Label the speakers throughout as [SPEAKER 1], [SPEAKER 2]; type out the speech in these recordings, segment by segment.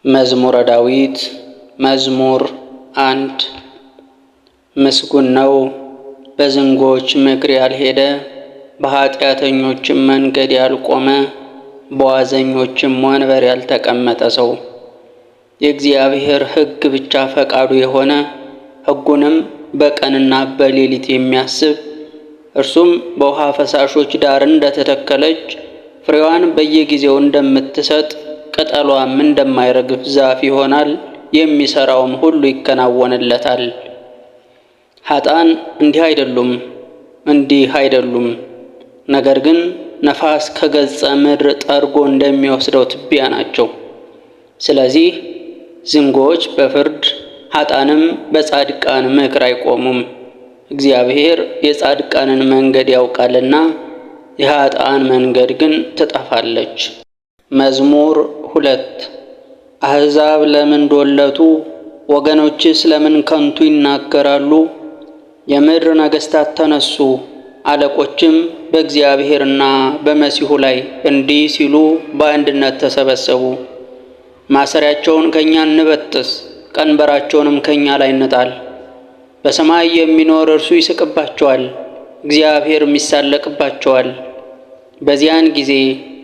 [SPEAKER 1] መዝሙረ ዳዊት መዝሙር 1 ምስጉን ነው በዝንጎች ምክር ያልሄደ፣ በኃጢአተኞችም መንገድ ያልቆመ፣ በዋዘኞችም ወንበር ያልተቀመጠ ሰው። የእግዚአብሔር ሕግ ብቻ ፈቃዱ የሆነ፣ ሕጉንም በቀንና በሌሊት የሚያስብ፣ እርሱም በውሃ ፈሳሾች ዳር እንደተተከለች፣ ፍሬዋን በየጊዜው እንደምትሰጥ፣ ቅጠሏም እንደማይረግፍ ዛፍ ይሆናል። የሚሰራውም ሁሉ ይከናወንለታል። ኃጥአን እንዲህ አይደሉም፣ ነገር ግን ነፋስ ከገጸ ምድር ጠርጎ እንደሚወስደው ትቢያ ናቸው። ስለዚህ ዝንጎች በፍርድ ኃጥአንም በጻድቃን ምክር አይቆሙም። እግዚአብሔር የጻድቃንን መንገድ ያውቃልና፣ የኃጥአን መንገድ ግን ትጠፋለች። መዝሙር 2 አሕዛብ ለምን ዶለቱ? ወገኖችስ ለምን ከንቱ ይናገራሉ? የምድር ነገሥታት ተነሱ፣ አለቆችም በእግዚአብሔርና በመሲሑ ላይ እንዲህ ሲሉ በአንድነት ተሰበሰቡ። ማሰሪያቸውን ከእኛ እንበጥስ፣ ቀንበራቸውንም ከእኛ ላይ እንጣል። በሰማይ የሚኖር እርሱ ይስቅባቸዋል፣ እግዚአብሔርም ይሳለቅባቸዋል። በዚያን ጊዜ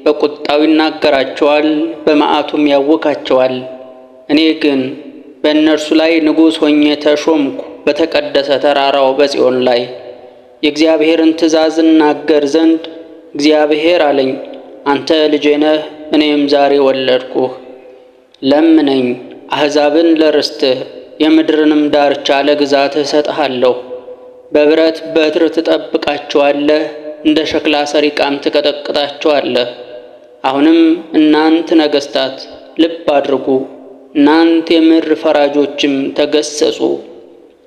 [SPEAKER 1] በቁጣው ይናገራቸዋል፣ በመዓቱም ያወካቸዋል። እኔ ግን በእነርሱ ላይ ንጉሥ ሆኜ ተሾምኩ፣ በተቀደሰ ተራራው በጽዮን ላይ። የእግዚአብሔርን ትእዛዝ እናገር ዘንድ እግዚአብሔር አለኝ፣ አንተ ልጄ ነህ፣ እኔም ዛሬ ወለድኩህ። ለምነኝ፣ አሕዛብን ለርስትህ፣ የምድርንም ዳርቻ ለግዛትህ እሰጥሃለሁ። በብረት በትር ትጠብቃቸዋለህ፣ እንደ ሸክላ ሠሪ ዕቃም ትቀጠቅጣቸዋለህ። አሁንም እናንት ነገሥታት ልብ አድርጉ፣ እናንት የምድር ፈራጆችም ተገሠጹ።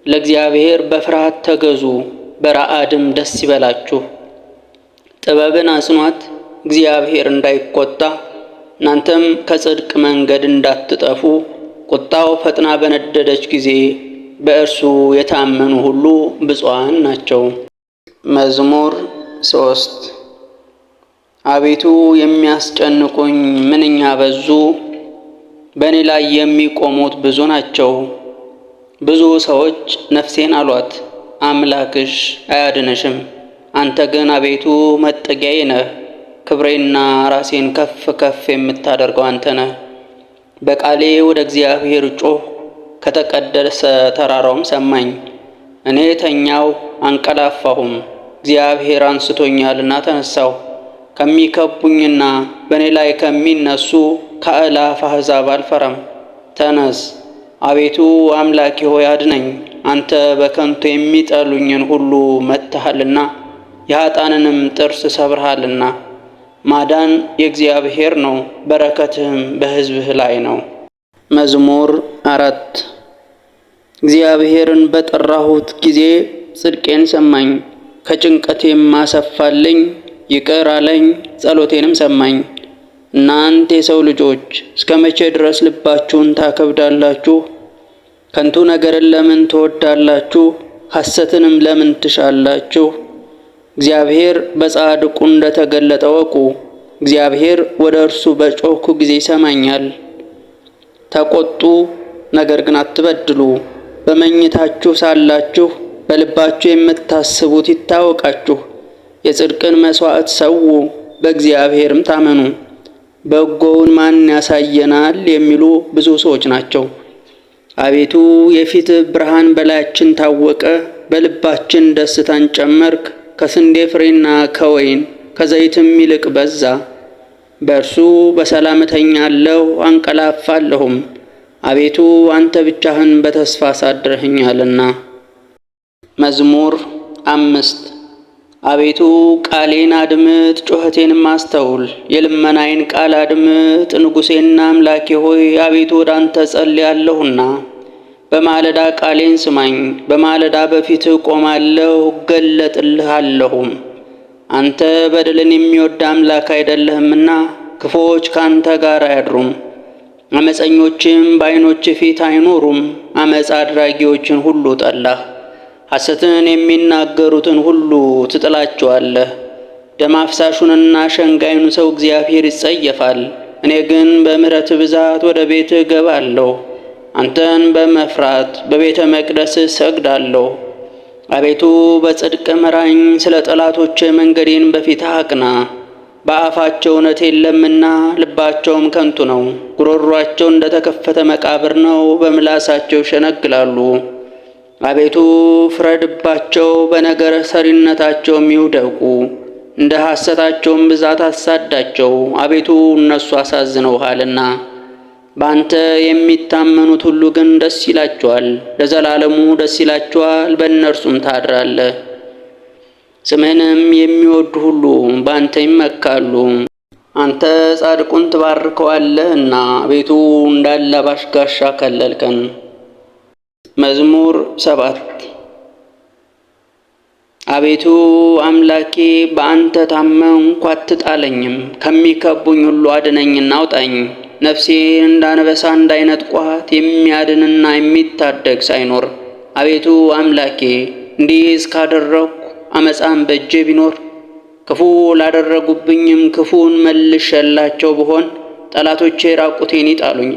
[SPEAKER 1] ለእግዚአብሔር በፍርሃት ተገዙ፣ በረዓድም ደስ ይበላችሁ። ጥበብን አጽኗት፣ እግዚአብሔር እንዳይቆጣ፣ እናንተም ከጽድቅ መንገድ እንዳትጠፉ። ቁጣው ፈጥና በነደደች ጊዜ በእርሱ የታመኑ ሁሉ ብፁዓን ናቸው። መዝሙር 3 አቤቱ የሚያስጨንቁኝ ምንኛ በዙ! በእኔ ላይ የሚቆሙት ብዙ ናቸው። ብዙ ሰዎች ነፍሴን አሏት፣ አምላክሽ አያድንሽም። አንተ ግን አቤቱ መጠጊያዬ ነህ፣ ክብሬና ራሴን ከፍ ከፍ የምታደርገው አንተ ነህ። በቃሌ ወደ እግዚአብሔር ጮኽሁ፣ ከተቀደሰ ተራራውም ሰማኝ። እኔ ተኛሁ አንቀላፋሁም፣ እግዚአብሔር አንስቶኛልና ተነሳሁ። ከሚከቡኝና በእኔ ላይ ከሚነሱ ከአእላፍ አሕዛብ አልፈራም። ተነስ አቤቱ አምላኬ ሆይ አድነኝ። አንተ በከንቱ የሚጠሉኝን ሁሉ መትሃልና፣ የኃጥአንንም ጥርስ ሰብርሃልና። ማዳን የእግዚአብሔር ነው፣ በረከትህም በሕዝብህ ላይ ነው። መዝሙር 4 እግዚአብሔርን በጠራሁት ጊዜ ጽድቄን ሰማኝ፣ ከጭንቀቴም አሰፋልኝ። ይቅር አለኝ፣ ጸሎቴንም ሰማኝ። እናንተ የሰው ልጆች እስከ መቼ ድረስ ልባችሁን ታከብዳላችሁ? ከንቱ ነገርን ለምን ትወዳላችሁ? ሐሰትንም ለምን ትሻላችሁ? እግዚአብሔር በጻድቁ እንደተገለጠ ወቁ። እግዚአብሔር ወደ እርሱ በጮኽኩ ጊዜ ይሰማኛል። ተቆጡ፣ ነገር ግን አትበድሉ። በመኝታችሁ ሳላችሁ በልባችሁ የምታስቡት ይታወቃችሁ። የጽድቅን መሥዋዕት ሰዉ፣ በእግዚአብሔርም ታመኑ። በጎውን ማን ያሳየናል የሚሉ ብዙ ሰዎች ናቸው። አቤቱ የፊትህ ብርሃን በላያችን ታወቀ፣ በልባችን ደስታን ጨመርክ። ከስንዴ ፍሬና ከወይን ከዘይትም ይልቅ በዛ። በእርሱ በሰላም እተኛለሁ አንቀላፋለሁም። አቤቱ አንተ ብቻህን በተስፋ አሳድረኸኛልና። መዝሙር 5 አቤቱ ቃሌን አድምጥ፣ ጩኸቴንም አስተውል። የልመናዬን ቃል አድምጥ፣ ንጉሴና አምላኬ ሆይ። አቤቱ ወደ አንተ ጸልያለሁና በማለዳ ቃሌን ስማኝ። በማለዳ በፊትህ እቆማለሁ እገለጥልሃለሁም። አንተ በደልን የሚወድ አምላክ አይደለህምና፣ ክፉዎች ካንተ ጋር አያድሩም። አመፀኞችም በዓይኖች ፊት አይኖሩም። አመፃ አድራጊዎችን ሁሉ ጠላህ። ሐሰትን የሚናገሩትን ሁሉ ትጥላቸዋለህ። ደም አፍሳሹንና ሸንጋዩን ሰው እግዚአብሔር ይጸየፋል። እኔ ግን በምሕረት ብዛት ወደ ቤትህ እገባለሁ። አንተን በመፍራት በቤተ መቅደስህ ሰግዳለሁ። አቤቱ በጽድቅ ምራኝ፣ ስለ ጠላቶቼ መንገዴን በፊትህ አቅና። በአፋቸው እውነት የለምና ልባቸውም ከንቱ ነው። ጉሮሯቸው እንደ ተከፈተ መቃብር ነው፣ በምላሳቸው ይሸነግላሉ። አቤቱ ፍረድባቸው፣ በነገር ሰሪነታቸውም ይውደቁ። እንደ ሐሰታቸውም ብዛት አሳዳቸው። አቤቱ እነሱ አሳዝነውሃልና። በአንተ የሚታመኑት ሁሉ ግን ደስ ይላቸዋል፣ ለዘላለሙ ደስ ይላቸዋል፣ በእነርሱም ታድራለህ። ስምህንም የሚወዱ ሁሉ በአንተ ይመካሉ። አንተ ጻድቁን ትባርከዋለህና አቤቱ እንዳላባሽ ጋሻ ከለልከን። መዝሙር 7 አቤቱ አምላኬ በአንተ ታመንኩ፣ አትጣለኝም። ከሚከቡኝ ሁሉ አድነኝና አውጣኝ። ነፍሴን እንዳንበሳ እንዳይነጥቋት የሚያድንና የሚታደግ ሳይኖር። አቤቱ አምላኬ እንዲህ እስካደረግኩ አመፃም በእጄ ቢኖር፣ ክፉ ላደረጉብኝም ክፉን መልሼላቸው ብሆን፣ ጠላቶቼ ራቁቴን ይጣሉኝ።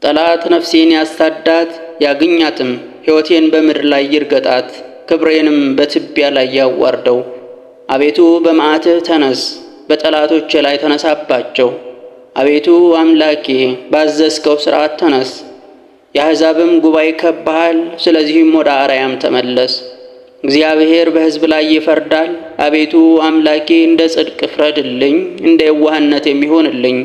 [SPEAKER 1] ጠላት ነፍሴን ያሳዳት ያግኛትም፣ ሕይወቴን በምድር ላይ ይርገጣት፣ ክብሬንም በትቢያ ላይ ያዋርደው። አቤቱ በመዓትህ ተነስ፣ በጠላቶቼ ላይ ተነሳባቸው። አቤቱ አምላኬ ባዘዝከው ሥርዓት ተነስ። የአሕዛብም ጉባኤ ከበሃል፣ ስለዚህም ወደ አርያም ተመለስ። እግዚአብሔር በሕዝብ ላይ ይፈርዳል። አቤቱ አምላኬ እንደ ጽድቅ ፍረድልኝ፣ እንደ የዋህነት የሚሆንልኝ።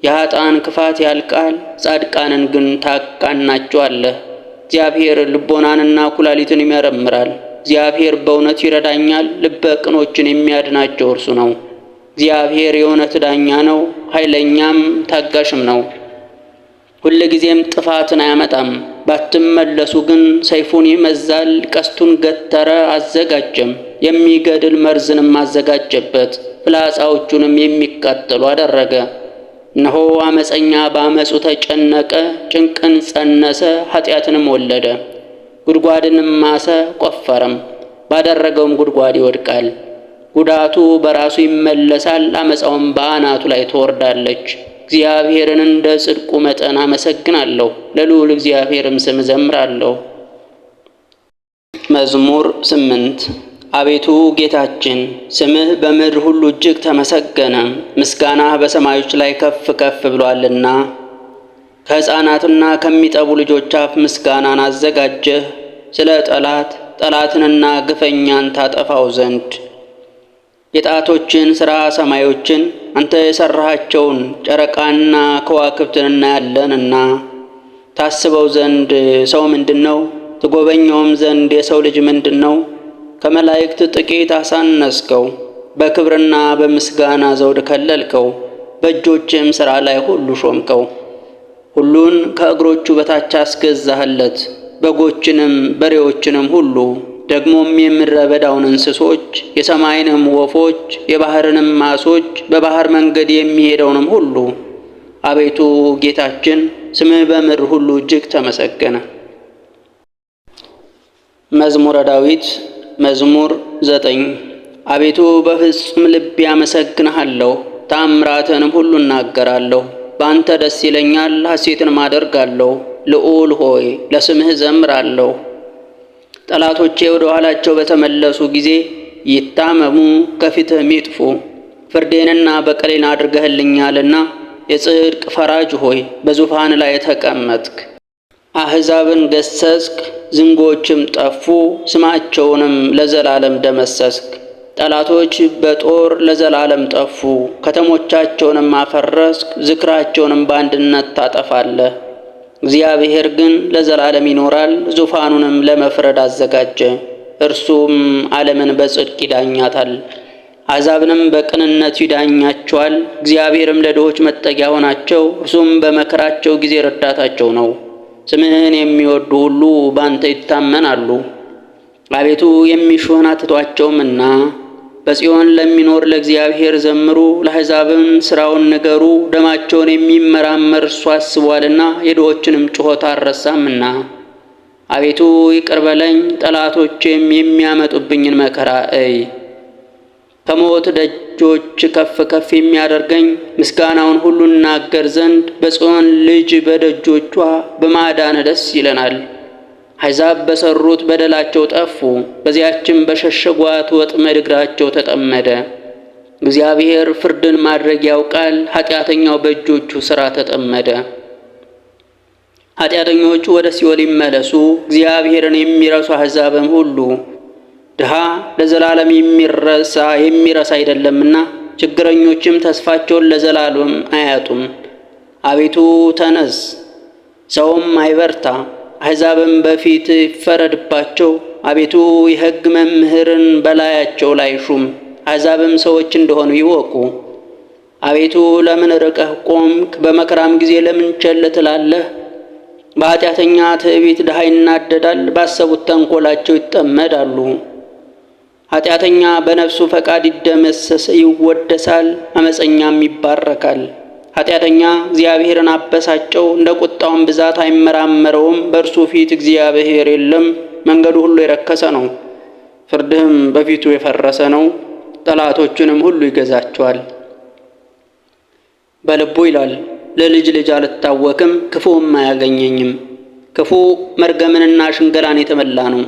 [SPEAKER 1] የኃጥአን ክፋት ያልቃል፣ ጻድቃንን ግን ታቃናቸዋለህ። እግዚአብሔር ልቦናንና ኩላሊትን ይመረምራል። እግዚአብሔር በእውነት ይረዳኛል፣ ልበ ቅኖችን የሚያድናቸው እርሱ ነው። እግዚአብሔር የእውነት ዳኛ ነው፣ ኃይለኛም ታጋሽም ነው። ሁልጊዜም ጥፋትን አያመጣም። ባትመለሱ ግን ሰይፉን ይመዛል፣ ቀስቱን ገተረ አዘጋጀም፣ የሚገድል መርዝንም አዘጋጀበት፣ ፍላጻዎቹንም የሚቃጠሉ አደረገ። እነሆ አመፀኛ በአመፁ ተጨነቀ፣ ጭንቅን ጸነሰ፣ ኃጢአትንም ወለደ። ጉድጓድንም ማሰ፣ ቆፈረም፣ ባደረገውም ጉድጓድ ይወድቃል። ጉዳቱ በራሱ ይመለሳል፣ አመፃውም በአናቱ ላይ ትወርዳለች። እግዚአብሔርን እንደ ጽድቁ መጠን አመሰግናለሁ፣ ለልዑል እግዚአብሔርም ስም እዘምራለሁ። መዝሙር 8 አቤቱ ጌታችን ስምህ በምድር ሁሉ እጅግ ተመሰገነ፣ ምስጋናህ በሰማዮች ላይ ከፍ ከፍ ብሏልና። ከሕፃናትና ከሚጠቡ ልጆች አፍ ምስጋናን አዘጋጀህ፣ ስለ ጠላትንና ግፈኛን ታጠፋው ዘንድ። የጣቶችን ሥራ ሰማዮችን አንተ የሠራሃቸውን ጨረቃና ከዋክብትን እናያለንና። ታስበው ዘንድ ሰው ምንድን ነው? ትጎበኘውም ዘንድ የሰው ልጅ ምንድን ነው? ከመላእክት ጥቂት አሳነስከው፣ በክብርና በምስጋና ዘውድ ከለልከው፣ በእጆችም ሥራ ላይ ሁሉ ሾምከው። ሁሉን ከእግሮቹ በታች አስገዛህለት፣ በጎችንም በሬዎችንም ሁሉ፣ ደግሞም የምድረ በዳውን እንስሶች፣ የሰማይንም ወፎች፣ የባሕርንም ዓሦች፣ በባሕር መንገድ የሚሄደውንም ሁሉ። አቤቱ ጌታችን ስምህ በምድር ሁሉ እጅግ ተመሰገነ። መዝሙረ ዳዊት መዝሙር 9 አቤቱ በፍጹም ልቤ አመሰግንሃለሁ፣ ተአምራትህንም ሁሉ እናገራለሁ። በአንተ ደስ ይለኛል፣ ሐሴትንም አደርጋለሁ። ልዑል ሆይ ለስምህ ዘምራለሁ። ጠላቶቼ ወደ ኋላቸው በተመለሱ ጊዜ ይታመሙ፣ ከፊትህም ይጥፉ። ፍርዴንና በቀሌን አድርገህልኛልና የጽድቅ ፈራጅ ሆይ በዙፋን ላይ ተቀመጥክ። አሕዛብን ገሰስክ፣ ዝንጎችም ጠፉ፣ ስማቸውንም ለዘላለም ደመሰስክ። ጠላቶች በጦር ለዘላለም ጠፉ፣ ከተሞቻቸውንም አፈረስክ፣ ዝክራቸውንም በአንድነት ታጠፋለህ። እግዚአብሔር ግን ለዘላለም ይኖራል፣ ዙፋኑንም ለመፍረድ አዘጋጀ። እርሱም ዓለምን በጽድቅ ይዳኛታል፣ አሕዛብንም በቅንነት ይዳኛቸዋል። እግዚአብሔርም ለድሆች መጠጊያ ሆናቸው፣ እርሱም በመከራቸው ጊዜ ረዳታቸው ነው። ስምህን የሚወዱ ሁሉ ባንተ ይታመናሉ። አቤቱ የሚሹህን አትተዋቸውምና። በጽዮን ለሚኖር ለእግዚአብሔር ዘምሩ፣ ለአሕዛብም ሥራውን ንገሩ። ደማቸውን የሚመራመር እርሱ አስቧልና፣ የድሆችንም ጩኸት አልረሳምና። አቤቱ ይቅር በለኝ፣ ጠላቶቼም የሚያመጡብኝን መከራ እይ። ከሞት ደጅ ደጆች ከፍ ከፍ የሚያደርገኝ ምስጋናውን ሁሉ እናገር ዘንድ በጽዮን ልጅ በደጆቿ በማዳን ደስ ይለናል። አሕዛብ በሠሩት በደላቸው ጠፉ፣ በዚያችም በሸሸጓት ወጥመድ እግራቸው ተጠመደ። እግዚአብሔር ፍርድን ማድረግ ያውቃል፣ ኃጢአተኛው በእጆቹ ሥራ ተጠመደ። ኃጢአተኞቹ ወደ ሲኦል ይመለሱ፣ እግዚአብሔርን የሚረሱ አሕዛብም ሁሉ። ድሃ ለዘላለም የሚረሳ አይደለምና ችግረኞችም ተስፋቸውን ለዘላለም አያጡም። አቤቱ ተነስ፣ ሰውም አይበርታ፣ አሕዛብም በፊት ይፈረድባቸው። አቤቱ የሕግ መምህርን በላያቸው ላይ ሹም፣ አሕዛብም ሰዎች እንደሆኑ ይወቁ። አቤቱ ለምን ርቀህ ቆምክ? በመከራም ጊዜ ለምን ቸል ትላለህ? በኃጢአተኛ ትዕቢት ድሃ ይናደዳል፣ ባሰቡት ተንኰላቸው ይጠመዳሉ። ኃጢአተኛ በነፍሱ ፈቃድ ይወደሳል፣ ዓመፀኛም ይባረካል። ኃጢአተኛ እግዚአብሔርን አበሳጨው፣ እንደ ቁጣውም ብዛት አይመራመረውም። በእርሱ ፊት እግዚአብሔር የለም፣ መንገዱ ሁሉ የረከሰ ነው። ፍርድህም በፊቱ የፈረሰ ነው፣ ጠላቶቹንም ሁሉ ይገዛቸዋል። በልቡ ይላል ለልጅ ልጅ አልታወክም፣ ክፉም አያገኘኝም። ክፉ መርገምንና ሽንገላን የተመላ ነው፣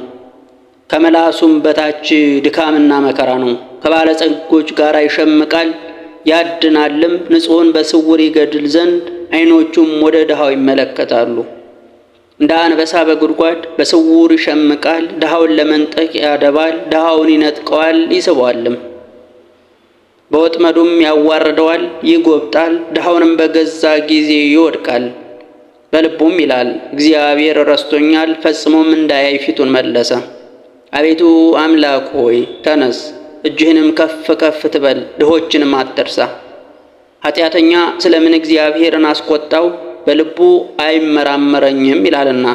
[SPEAKER 1] ከመላሱም በታች ድካምና መከራ ነው። ከባለጸጎች ጋር ይሸምቃል ያድናልም፣ ንጹሕን በስውር ይገድል ዘንድ ዓይኖቹም ወደ ድሃው ይመለከታሉ። እንደ አንበሳ በጉድጓድ በስውር ይሸምቃል፣ ድሃውን ለመንጠቅ ያደባል፣ ድሃውን ይነጥቀዋል ይስበዋልም። በወጥመዱም ያዋርደዋል፣ ይጎብጣል፣ ድሃውንም በገዛ ጊዜ ይወድቃል። በልቡም ይላል እግዚአብሔር ረስቶኛል፣ ፈጽሞም እንዳያይ ፊቱን መለሰ። አቤቱ አምላክ ሆይ ተነስ፣ እጅህንም ከፍ ከፍ ትበል፣ ድሆችንም አትርሳ። ኃጢአተኛ ስለምን እግዚአብሔርን አስቆጣው? በልቡ አይመራመረኝም ይላልና።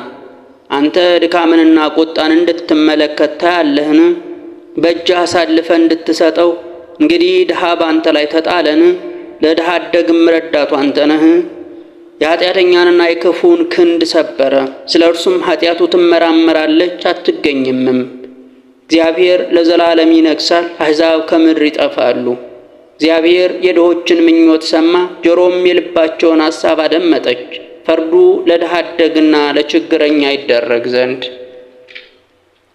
[SPEAKER 1] አንተ ድካምንና ቁጣን እንድትመለከት ታያለህን? በእጅህ አሳልፈ እንድትሰጠው እንግዲህ ድሃ በአንተ ላይ ተጣለን? ለድሃ አደግም ረዳቱ አንተ ነህ። የኃጢአተኛንና የክፉን ክንድ ሰበረ፣ ስለ እርሱም ኃጢአቱ ትመራመራለች አትገኝምም። እግዚአብሔር ለዘላለም ይነግሣል፣ አሕዛብ ከምድር ይጠፋሉ። እግዚአብሔር የድሆችን ምኞት ሰማ፣ ጆሮም የልባቸውን ሐሳብ አደመጠች። ፈርዱ ለድሃ አደግና ለችግረኛ ይደረግ ዘንድ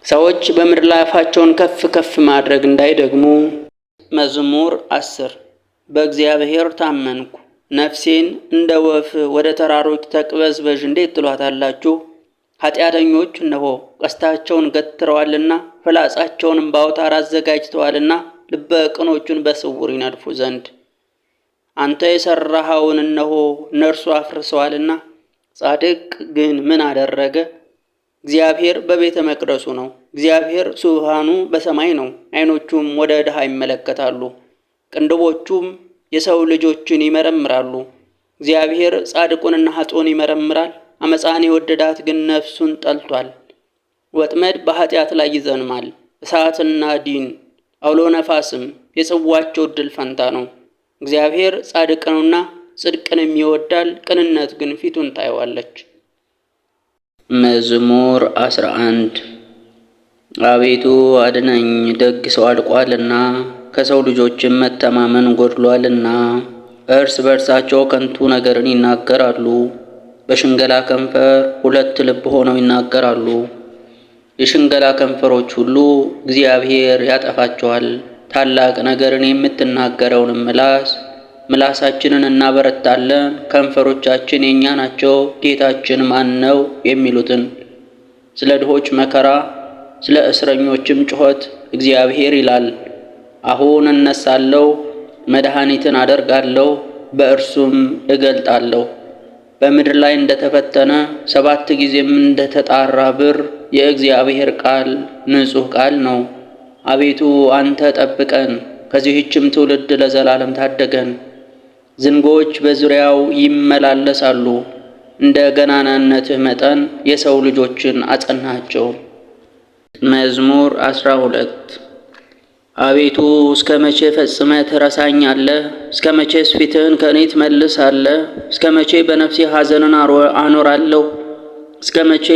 [SPEAKER 1] ሰዎች በምድር ላይ አፋቸውን ከፍ ከፍ ማድረግ እንዳይደግሙ። መዝሙር 10 በእግዚአብሔር ታመንኩ፣ ነፍሴን እንደ ወፍ ወደ ተራሮች ተቅበዝበዥ እንዴት ትሏታላችሁ? ኃጢአተኞች እነሆ ቀስታቸውን ገትረዋልና ፍላጻቸውንም በአውታር አዘጋጅተዋልና ልበ ቅኖቹን በስውር ይነድፉ ዘንድ። አንተ የሠራኸውን እነሆ እነርሱ አፍርሰዋልና፣ ጻድቅ ግን ምን አደረገ? እግዚአብሔር በቤተ መቅደሱ ነው። እግዚአብሔር ዙፋኑ በሰማይ ነው። ዓይኖቹም ወደ ድሃ ይመለከታሉ፣ ቅንድቦቹም የሰው ልጆችን ይመረምራሉ። እግዚአብሔር ጻድቁንና ኃጥኡን ይመረምራል፣ አመፃን የወደዳት ግን ነፍሱን ጠልቷል። ወጥመድ በኃጢአት ላይ ይዘንማል፣ እሳትና ዲን አውሎ ነፋስም የጽዋቸው ዕድል ፈንታ ነው። እግዚአብሔር ጻድቅ ነውና ጽድቅንም ይወዳል፣ ቅንነት ግን ፊቱን ታየዋለች። መዝሙር 11 አቤቱ አድነኝ፣ ደግ ሰው አልቋልና ከሰው ልጆችም መተማመን ጎድሏልና። እርስ በርሳቸው ከንቱ ነገርን ይናገራሉ፣ በሽንገላ ከንፈር ሁለት ልብ ሆነው ይናገራሉ። የሽንገላ ከንፈሮች ሁሉ እግዚአብሔር ያጠፋቸዋል። ታላቅ ነገርን የምትናገረውንም ምላሳችንን እናበረታለን። ከንፈሮቻችን የእኛ ናቸው፣ ጌታችን ማን ነው የሚሉትን ስለ ድሆች መከራ ስለ እስረኞችም ጩኸት እግዚአብሔር ይላል፣ አሁን እነሳለሁ፣ መድኃኒትን አደርጋለሁ፣ በእርሱም እገልጣለሁ። በምድር ላይ እንደተፈተነ 7 ጊዜም እንደተጣራ ብር የእግዚአብሔር ቃል ንጹሕ ቃል ነው። አቤቱ አንተ ጠብቀን፣ ከዚህችም ትውልድ ለዘላለም ታደገን። ዝንጎች በዙሪያው ይመላለሳሉ፣ እንደ ገናናነትህ መጠን የሰው ልጆችን አጸናቸው። መዝሙር 12 አቤቱ እስከ መቼ ፈጽመህ ትረሳኛለህ? እስከ መቼስ ፊትህን ከእኔ ትመልሳለህ? እስከ መቼ በነፍሴ ሐዘንን አኖራለሁ? እስከ መቼ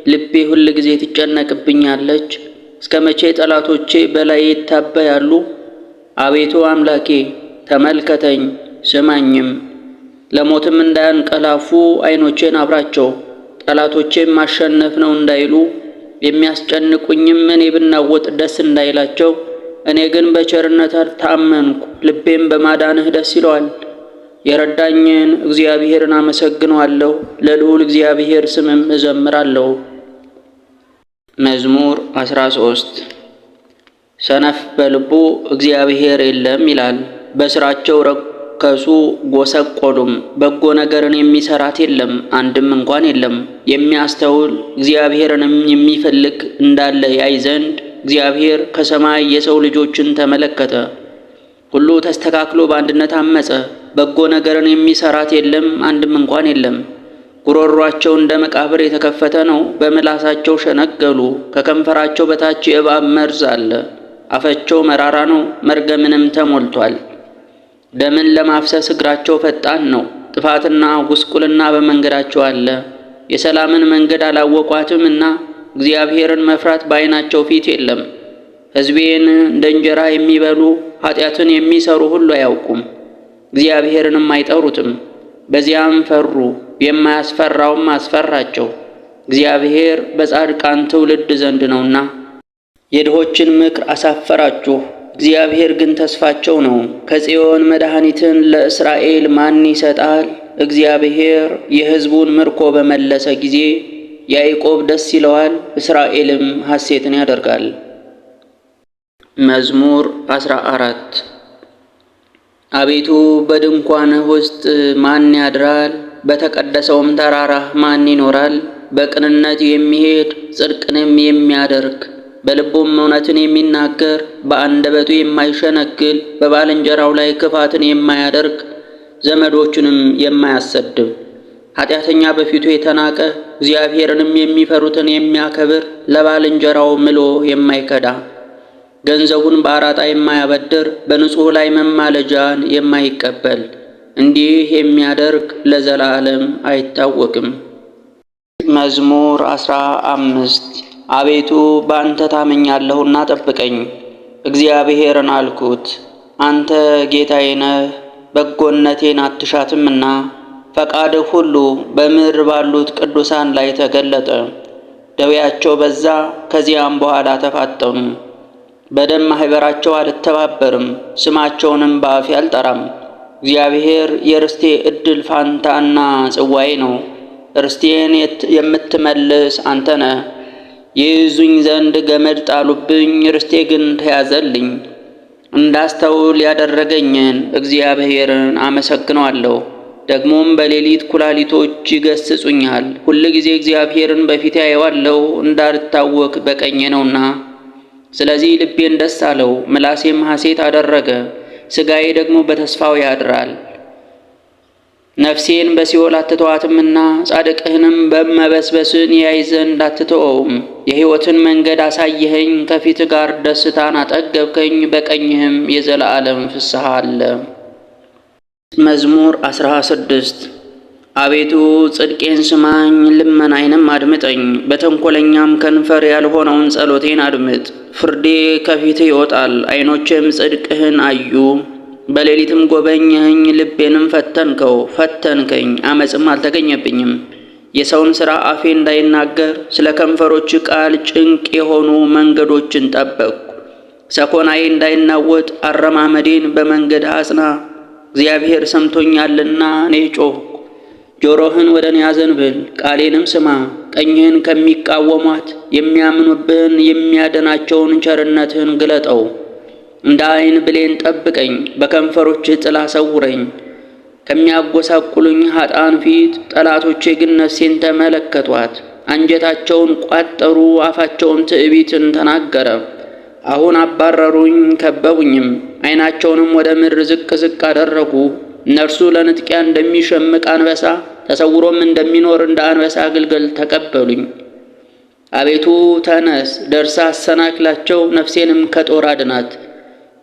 [SPEAKER 1] ልቤ ሁል ጊዜ ትጨነቅብኛለች? እስከ መቼ ጠላቶቼ በላዬ ይታበያሉ? አቤቱ አምላኬ ተመልከተኝ ስማኝም። ለሞትም እንዳያንቀላፉ ዓይኖቼን አብራቸው። ጠላቶቼም ማሸነፍ ነው እንዳይሉ የሚያስጨንቁኝም እኔ ብናወጥ ደስ እንዳይላቸው። እኔ ግን በቸርነት ታመንኩ፣ ልቤም በማዳንህ ደስ ይለዋል። የረዳኝን እግዚአብሔርን አመሰግነዋለሁ፣ ለልዑል እግዚአብሔር ስምም እዘምራለሁ። መዝሙር 13 ሰነፍ በልቡ እግዚአብሔር የለም ይላል። በስራቸው ረከሱ ጎሰቆሉም፣ በጎ ነገርን የሚሰራት የለም አንድም እንኳን የለም። የሚያስተውል እግዚአብሔርንም የሚፈልግ እንዳለ ያይ ዘንድ እግዚአብሔር ከሰማይ የሰው ልጆችን ተመለከተ። ሁሉ ተስተካክሎ በአንድነት አመፀ። በጎ ነገርን የሚሰራት የለም አንድም እንኳን የለም። ጉሮሯቸው እንደ መቃብር የተከፈተ ነው፣ በምላሳቸው ሸነገሉ። ከከንፈራቸው በታች የእባብ መርዝ አለ። አፋቸው መራራ ነው፣ መርገምንም ተሞልቷል። ደምን ለማፍሰስ እግራቸው ፈጣን ነው፣ ጥፋትና ጉስቁልና በመንገዳቸው አለ። የሰላምን መንገድ አላወቋትምና እግዚአብሔርን መፍራት በዓይናቸው ፊት የለም። ሕዝቤን እንደ እንጀራ የሚበሉ ኃጢአትን የሚሰሩ ሁሉ አያውቁም፣ እግዚአብሔርንም አይጠሩትም። በዚያም ፈሩ፣ የማያስፈራውም አስፈራቸው። እግዚአብሔር በጻድቃን ትውልድ ዘንድ ነውና። የድሆችን ምክር አሳፈራችሁ፣ እግዚአብሔር ግን ተስፋቸው ነው። ከጽዮን መድኃኒትን ለእስራኤል ማን ይሰጣል? እግዚአብሔር የሕዝቡን ምርኮ በመለሰ ጊዜ ያዕቆብ ደስ ይለዋል፣ እስራኤልም ሐሴትን ያደርጋል። መዝሙር 14 አቤቱ በድንኳንህ ውስጥ ማን ያድራል? በተቀደሰውም ተራራህ ማን ይኖራል? በቅንነት የሚሄድ ጽድቅንም የሚያደርግ በልቡም እውነትን የሚናገር በአንደበቱ የማይሸነግል በባልንጀራው ላይ ክፋትን የማያደርግ ዘመዶቹንም የማያሰድብ ኃጢአተኛ በፊቱ የተናቀ እግዚአብሔርንም የሚፈሩትን የሚያከብር ለባልንጀራው ምሎ የማይከዳ ገንዘቡን በአራጣ የማያበድር በንጹሕ ላይ መማለጃን የማይቀበል እንዲህ የሚያደርግ ለዘላለም አይታወክም። መዝሙር 15 አቤቱ በአንተ ታመኛለሁና ጠብቀኝ። እግዚአብሔርን አልኩት፣ አንተ ጌታዬ ነህ፣ በጎነቴን አትሻትምና። ፈቃድህ ሁሉ በምድር ባሉት ቅዱሳን ላይ ተገለጠ። ደዌያቸው በዛ፣ ከዚያም በኋላ ተፋጠኑ። በደም ማኅበራቸው አልተባበርም፣ ስማቸውንም በአፌ አልጠራም። እግዚአብሔር የርስቴ ዕድል ፋንታና ጽዋዬ ነው። ርስቴን የምትመልስ አንተ ነህ። ይይዙኝ ዘንድ ገመድ ጣሉብኝ፣ ርስቴ ግን ተያዘልኝ። እንዳስተውል ያደረገኝን እግዚአብሔርን አመሰግነዋለሁ። ደግሞም በሌሊት ኩላሊቶች ይገስጹኛል። ሁልጊዜ እግዚአብሔርን በፊቴ አየዋለሁ፣ እንዳልታወክ በቀኜ ነውና። ስለዚህ ልቤን ደስ አለው፣ ምላሴም ሐሴት አደረገ፣ ሥጋዬ ደግሞ በተስፋው ያድራል። ነፍሴን በሲኦል አትተዋትምና ጻድቅህንም በመበስበስን ያይ ዘንድ አትተወውም። የሕይወትን መንገድ አሳየኸኝ፣ ከፊት ጋር ደስታን አጠገብከኝ፣ በቀኝህም የዘላለም ፍስሐ አለ። መዝሙር 16 አቤቱ ጽድቄን ስማኝ፣ ልመናዬንም አድምጠኝ። በተንኰለኛም ከንፈር ያልሆነውን ጸሎቴን አድምጥ። ፍርዴ ከፊትህ ይወጣል፣ ዓይኖቼም ጽድቅህን አዩ። በሌሊትም ጎበኘኸኝ፣ ልቤንም ፈተንከኝ፣ ዓመፅም አልተገኘብኝም። የሰውን ሥራ አፌ እንዳይናገር ስለ ከንፈሮች ቃል ጭንቅ የሆኑ መንገዶችን ጠበቅሁ። ሰኮናዬ እንዳይናወጥ አረማመዴን በመንገድ አጽና። እግዚአብሔር ሰምቶኛልና እኔ ጮኽሁ። ጆሮህን ወደ እኔ አዘንብል፣ ቃሌንም ስማ። ቀኝህን ከሚቃወሟት የሚያምኑብህን የሚያድናቸውን ቸርነትህን ግለጠው። እንደ ዓይን ብሌን ጠብቀኝ፣ በከንፈሮችህ ጥላ ሰውረኝ። ከሚያጎሳቁሉኝ ኃጥአን ፊት ጠላቶቼ ግን ነፍሴን ተመለከቷት። አንጀታቸውን ቋጠሩ፣ አፋቸውን ትዕቢትን ተናገረ። አሁን አባረሩኝ ከበቡኝም፣ ዓይናቸውንም ወደ ምድር ዝቅ ዝቅ አደረጉ። እነርሱ ለንጥቂያ እንደሚሸምቅ አንበሳ ተሰውሮም እንደሚኖር እንደ አንበሳ ግልገል ተቀበሉኝ። አቤቱ ተነስ፣ ደርሳ አሰናክላቸው፣ ነፍሴንም ከጦር አድናት።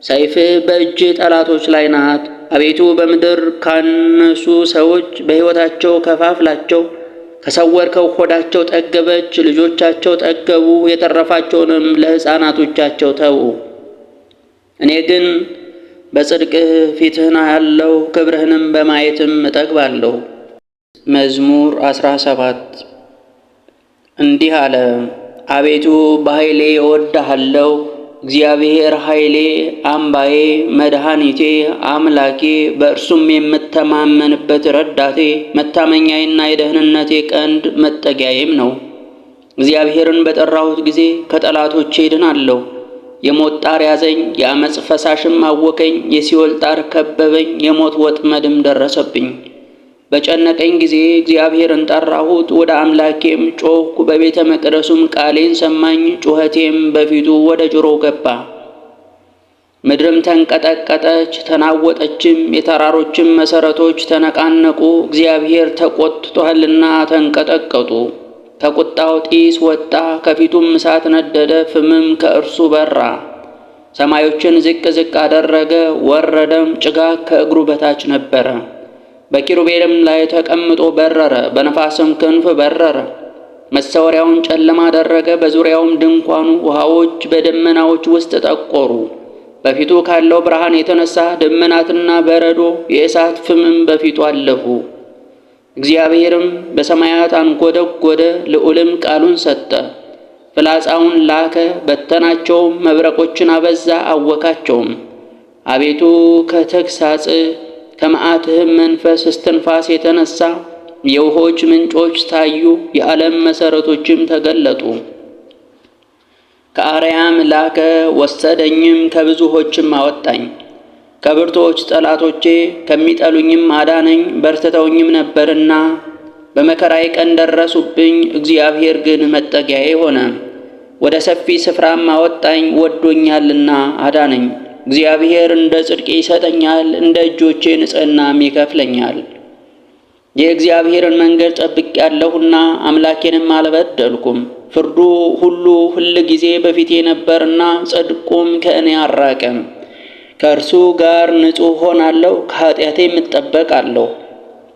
[SPEAKER 1] ሰይፍህ በእጅህ ጠላቶች ላይ ናት። አቤቱ በምድር ካነሱ ሰዎች በሕይወታቸው ከፋፍላቸው። ከሰወርከው ሆዳቸው ጠገበች፣ ልጆቻቸው ጠገቡ፣ የተረፋቸውንም ለሕፃናቶቻቸው ተዉ። እኔ ግን በጽድቅህ ፊትህን አያለሁ፣ ክብርህንም በማየትም እጠግባለሁ። መዝሙር 17 እንዲህ አለ። አቤቱ በኃይሌ እወድሃለሁ። እግዚአብሔር ኃይሌ፣ አምባዬ፣ መድኃኒቴ፣ አምላኬ፣ በእርሱም የምተማመንበት ረዳቴ፣ መታመኛዬና የደህንነቴ ቀንድ መጠጊያዬም ነው። እግዚአብሔርን በጠራሁት ጊዜ ከጠላቶቼ እድናለሁ። የሞት ጣር ያዘኝ፣ የአመፅ ፈሳሽም አወከኝ። የሲኦል ጣር ከበበኝ፣ የሞት ወጥመድም ደረሰብኝ። በጨነቀኝ ጊዜ እግዚአብሔርን ጠራሁት፣ ወደ አምላኬም ጮኽኩ። በቤተ መቅደሱም ቃሌን ሰማኝ፣ ጩኸቴም በፊቱ ወደ ጆሮው ገባ። ምድርም ተንቀጠቀጠች ተናወጠችም፣ የተራሮችም መሠረቶች ተነቃነቁ። እግዚአብሔር ተቆጥቶአልና ተንቀጠቀጡ። ከቁጣው ጢስ ወጣ፣ ከፊቱም እሳት ነደደ፣ ፍምም ከእርሱ በራ። ሰማዮችን ዝቅ ዝቅ አደረገ፣ ወረደም፣ ጭጋግ ከእግሩ በታች ነበረ። በኪሩቤልም ላይ ተቀምጦ በረረ፣ በነፋስም ክንፍ በረረ። መሰወሪያውን ጨለማ አደረገ፣ በዙሪያውም ድንኳኑ። ውሃዎች በደመናዎች ውስጥ ጠቆሩ። በፊቱ ካለው ብርሃን የተነሳ ደመናትና በረዶ የእሳት ፍምም በፊቱ አለፉ። እግዚአብሔርም በሰማያት አንጎደጎደ፣ ልዑልም ቃሉን ሰጠ። ፍላጻውን ላከ፣ በተናቸውም፣ መብረቆችን አበዛ፣ አወካቸውም። አቤቱ ከተግሣጽህ ከመዓትህም መንፈስ እስትንፋስ የተነሳ የውሆች ምንጮች ታዩ፣ የዓለም መሠረቶችም ተገለጡ። ከአርያም ላከ፣ ወሰደኝም፣ ከብዙዎችም አወጣኝ። ከብርቶች ጠላቶቼ ከሚጠሉኝም አዳነኝ። በርትተውኝም ነበርና በመከራዬ ቀን ደረሱብኝ። እግዚአብሔር ግን መጠጊያዬ ሆነ፣ ወደ ሰፊ ስፍራም አወጣኝ። ወዶኛልና አዳነኝ። እግዚአብሔር እንደ ጽድቄ ይሰጠኛል፣ እንደ እጆቼ ንጽሕናም ይከፍለኛል። የእግዚአብሔርን መንገድ ጠብቄአለሁና አምላኬንም አልበደልኩም። ፍርዱ ሁሉ ሁልጊዜ በፊቴ ነበርና ጽድቁም ከእኔ አልራቀም። ከእርሱ ጋር ንጹሕ ሆናለሁ፣ ከኃጢአቴም እጠበቃለሁ።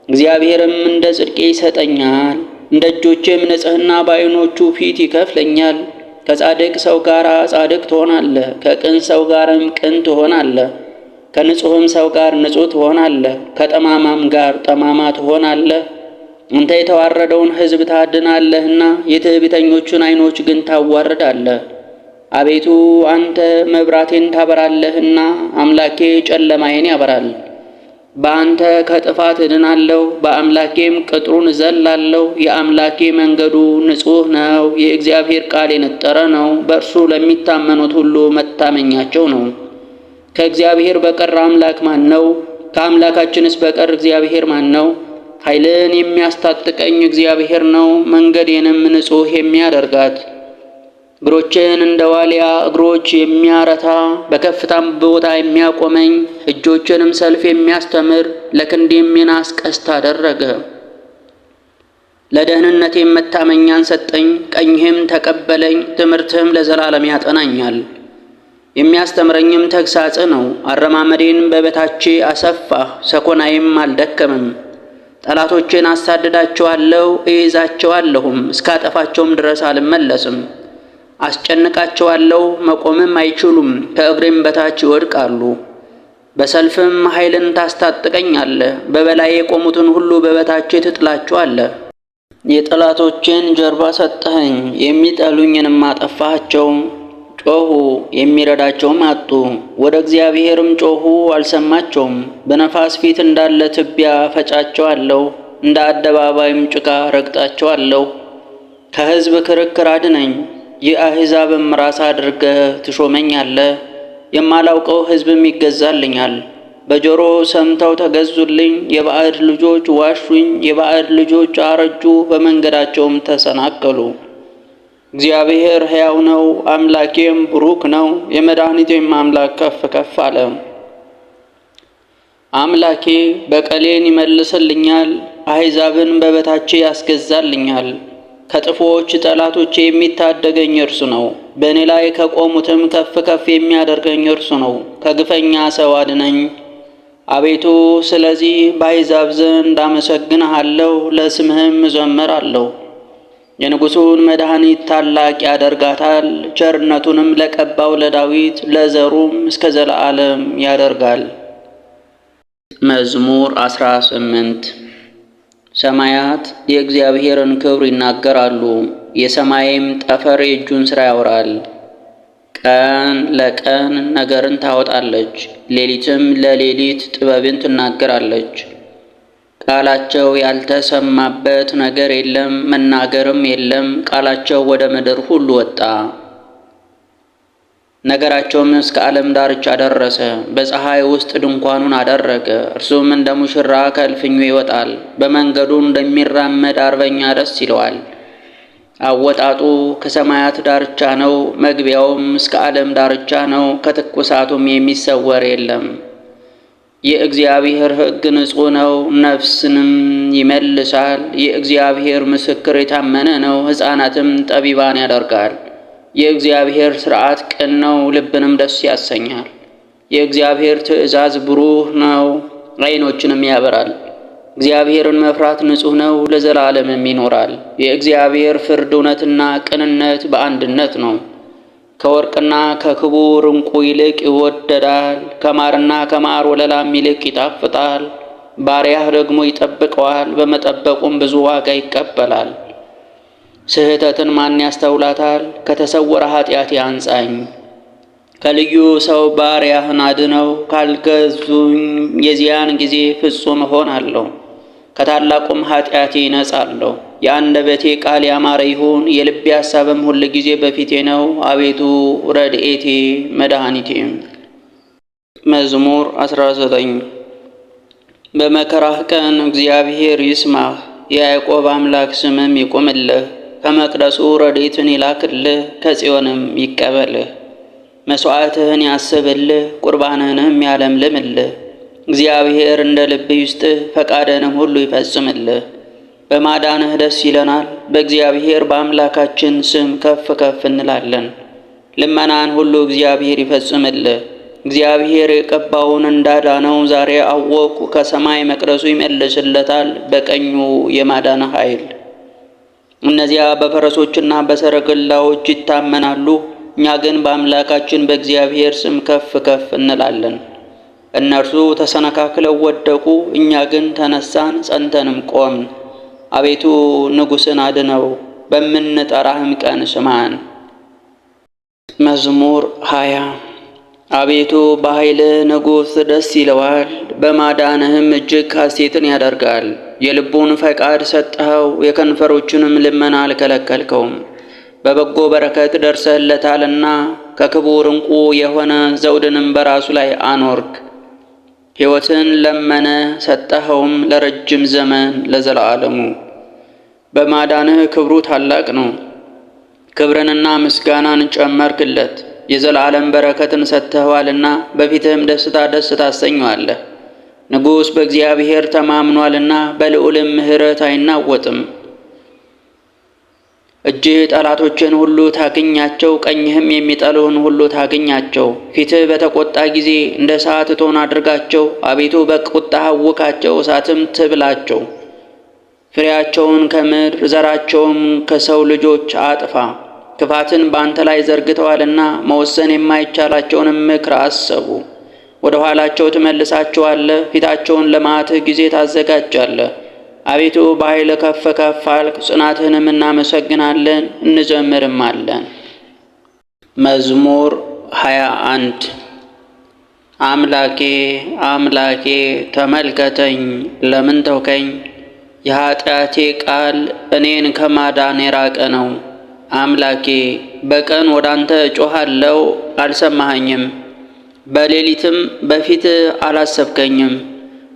[SPEAKER 1] እግዚአብሔርም እንደ ጽድቄ ይሰጠኛል፣ እንደ እጆቼም ንጽሕና በዓይኖቹ ፊት ይከፍለኛል። ከጻድቅ ሰው ጋር ጻድቅ ትሆናለህ፣ ከቅን ሰው ጋርም ቅን ትሆናለህ። ከንጹሕም ሰው ጋር ንጹሕ ትሆናለህ፣ ከጠማማም ጋር ጠማማ ትሆናለህ። አንተ የተዋረደውን ሕዝብ ታድናለህና የትዕቢተኞቹን ዓይኖች ግን ታዋርዳለህ። አቤቱ አንተ መብራቴን ታበራለህና አምላኬ ጨለማዬን ያበራል። በአንተ ከጥፋት እድናለሁ፣ በአምላኬም ቅጥሩን እዘላለሁ። የአምላኬ መንገዱ ንጹሕ ነው፣ የእግዚአብሔር ቃል የነጠረ ነው። በእርሱ ለሚታመኑት ሁሉ መታመኛቸው ነው። ከእግዚአብሔር በቀር አምላክ ማን ነው? ከአምላካችንስ በቀር እግዚአብሔር ማን ነው? ኃይልን የሚያስታጥቀኝ እግዚአብሔር ነው፣ መንገዴንም ንጹሕ የሚያደርጋት። እግሮችን እንደ ዋሊያ እግሮች የሚያረታ፣ በከፍታም ቦታ የሚያቆመኝ፣ እጆችንም ሰልፍ የሚያስተምር፣ ለክንዴም የናስ ቀስት አደረገ። ለደህንነቴም መታመኛን ሰጠኝ፣ ቀኝህም ተቀበለኝ። ትምህርትህም ለዘላለም ያጠናኛል። የሚያስተምረኝም ተግሣጽ ነው። አረማመዴን በበታቼ አሰፋህ፣ ሰኮናዬም አልደከምም። ጠላቶቼን አሳድዳቸዋለሁ፣ እይዛቸዋለሁም፣ እስካጠፋቸውም ድረስ አልመለስም። አስጨንቃቸዋለሁ፣ መቆምም አይችሉም፣ ከእግሬም በታች ይወድቃሉ። በሰልፍም ኃይልን ታስታጥቀኛለህ፣ በበላዬ የቆሙትን ሁሉ በበታቼ ትጥላቸዋለህ። የጠላቶቼን ጀርባ ሰጠኸኝ፣ የሚጠሉኝንም አጠፋሃቸው። ጮኹ፣ የሚረዳቸውም አጡ። ወደ እግዚአብሔርም ጮኹ፣ አልሰማቸውም። በነፋስ ፊት እንዳለ ትቢያ ፈጫቸዋለሁ፣ እንደ አደባባይም ጭቃ ረግጣቸዋለሁ። ከሕዝብ ክርክር አድነኝ፣ የአሕዛብም ራስ አድርገህ ትሾመኛለህ። የማላውቀው ሕዝብም ይገዛልኛል። በጆሮ ሰምተው ተገዙልኝ። የባዕድ ልጆች ዋሹኝ፣ የባዕድ ልጆች አረጁ፣ በመንገዳቸውም ተሰናከሉ። እግዚአብሔር ሕያው ነው፣ አምላኬም ብሩክ ነው፣ የመድኃኒቴም አምላክ ከፍ ከፍ አለ። አምላኬ በቀሌን ይመልስልኛል፣ አሕዛብን በበታቼ ያስገዛልኛል። ከጥፎች ጠላቶቼ የሚታደገኝ እርሱ ነው። በእኔ ላይ ከቆሙትም ከፍ ከፍ የሚያደርገኝ እርሱ ነው። ከግፈኛ ሰው አድነኝ አቤቱ። ስለዚህ በአሕዛብ ዘንድ አመሰግንሃለሁ፣ ለስምህም እዘምራለሁ። የንጉሡን መድኃኒት ታላቅ ያደርጋታል። ቸርነቱንም ለቀባው ለዳዊት ለዘሩም እስከ ዘለዓለም ያደርጋል። መዝሙር 18 ሰማያት የእግዚአብሔርን ክብር ይናገራሉ፣ የሰማይም ጠፈር የእጁን ሥራ ያወራል። ቀን ለቀን ነገርን ታወጣለች፣ ሌሊትም ለሌሊት ጥበብን ትናገራለች። ቃላቸው ያልተሰማበት ነገር የለም፣ መናገርም የለም። ቃላቸው ወደ ምድር ሁሉ ወጣ፣ ነገራቸውም እስከ ዓለም ዳርቻ ደረሰ። በፀሐይ ውስጥ ድንኳኑን አደረገ፣ እርሱም እንደ ሙሽራ ከእልፍኙ ይወጣል። በመንገዱ እንደሚራመድ አርበኛ ደስ ይለዋል። አወጣጡ ከሰማያት ዳርቻ ነው፣ መግቢያውም እስከ ዓለም ዳርቻ ነው። ከትኩሳቱም የሚሰወር የለም። የእግዚአብሔር ሕግ ንጹሕ ነው፣ ነፍስንም ይመልሳል። የእግዚአብሔር ምስክር የታመነ ነው፣ ሕፃናትም ጠቢባን ያደርጋል። የእግዚአብሔር ሥርዓት ቅን ነው፣ ልብንም ደስ ያሰኛል። የእግዚአብሔር ትእዛዝ ብሩህ ነው፣ ዓይኖችንም ያበራል። እግዚአብሔርን መፍራት ንጹሕ ነው፣ ለዘላለምም ይኖራል። የእግዚአብሔር ፍርድ እውነትና ቅንነት በአንድነት ነው። ከወርቅና ከክቡር ዕንቁ ይልቅ ይወደዳል፣ ከማርና ከማር ወለላም ይልቅ ይጣፍጣል። ባሪያህ ደግሞ ይጠብቀዋል፣ በመጠበቁም ብዙ ዋጋ ይቀበላል። ስህተትን ማን ያስተውላታል? ከተሰወረ ኃጢአት ያንጻኝ። ከልዩ ሰው ባሪያህን አድነው፣ ካልገዙኝ የዚያን ጊዜ ፍጹም እሆናለሁ፣ ከታላቁም ኃጢአቴ እነጻለሁ። የአንደበቴ ቃል ያማረ ይሁን፣ የልቤ ሐሳብም ሁል ጊዜ በፊቴ ነው። አቤቱ ረድኤቴ መድኃኒቴም። መዝሙር 19 በመከራህ ቀን እግዚአብሔር ይስማህ፣ የያዕቆብ አምላክ ስምም ይቁምልህ። ከመቅደሱ ረድኤትን ይላክልህ፣ ከጽዮንም ይቀበልህ። መሥዋዕትህን ያስብልህ፣ ቁርባንህንም ያለምልምልህ። እግዚአብሔር እንደ ልብህ ይስጥህ፣ ፈቃድህንም ሁሉ ይፈጽምልህ። በማዳንህ ደስ ይለናል፣ በእግዚአብሔር በአምላካችን ስም ከፍ ከፍ እንላለን። ልመናን ሁሉ እግዚአብሔር ይፈጽምልህ። እግዚአብሔር የቀባውን እንዳዳነው ዛሬ አወቁ። ከሰማይ መቅደሱ ይመልስለታል፣ በቀኙ የማዳን ኃይል። እነዚያ በፈረሶችና በሰረገላዎች ይታመናሉ፣ እኛ ግን በአምላካችን በእግዚአብሔር ስም ከፍ ከፍ እንላለን። እነርሱ ተሰነካክለው ወደቁ፣ እኛ ግን ተነሳን፣ ጸንተንም ቆምን። አቤቱ ንጉሥን አድነው፣ በምንጠራህም ቀን ስማን። መዝሙር 20 አቤቱ በኃይልህ ንጉሥ ደስ ይለዋል፣ በማዳንህም እጅግ ሐሴትን ያደርጋል። የልቡን ፈቃድ ሰጠኸው፣ የከንፈሮቹንም ልመና አልከለከልከውም። በበጎ በረከት ደርሰህለታልና ከክቡር ዕንቁ የሆነ ዘውድንም በራሱ ላይ አኖርክ። ሕይወትን ለመነ ሰጠኸውም፣ ለረጅም ዘመን ለዘላለሙ። በማዳንህ ክብሩ ታላቅ ነው፣ ክብርንና ምስጋናን ጨመርክለት። የዘላለም በረከትን ሰጥተኸዋልና በፊትህም ደስታ ደስ ታሰኘዋለህ። ንጉሥ በእግዚአብሔር ተማምኗልና በልዑልም ምሕረት አይናወጥም። እጅህ ጠላቶችን ሁሉ ታግኛቸው፣ ቀኝህም የሚጠሉህን ሁሉ ታግኛቸው። ፊትህ በተቆጣ ጊዜ እንደ እሳት እቶን አድርጋቸው። አቤቱ በቁጣህ አውካቸው፣ እሳትም ትብላቸው። ፍሬያቸውን ከምድር ዘራቸውም ከሰው ልጆች አጥፋ። ክፋትን በአንተ ላይ ዘርግተዋልና መወሰን የማይቻላቸውንም ምክር አሰቡ። ወደ ኋላቸው ትመልሳቸዋለህ፣ ፊታቸውን ለመዓትህ ጊዜ ታዘጋጃለህ። አቤቱ በኃይል ከፍ ከፍ አልክ፣ ጽናትህንም እናመሰግናለን እንዘምርማለን። መዝሙር 21 አምላኬ አምላኬ ተመልከተኝ፣ ለምን ተውከኝ? የኃጢአቴ ቃል እኔን ከማዳን የራቀ ነው። አምላኬ በቀን ወደ አንተ እጮኻለሁ፣ አልሰማኸኝም። በሌሊትም በፊትህ አላሰብከኝም።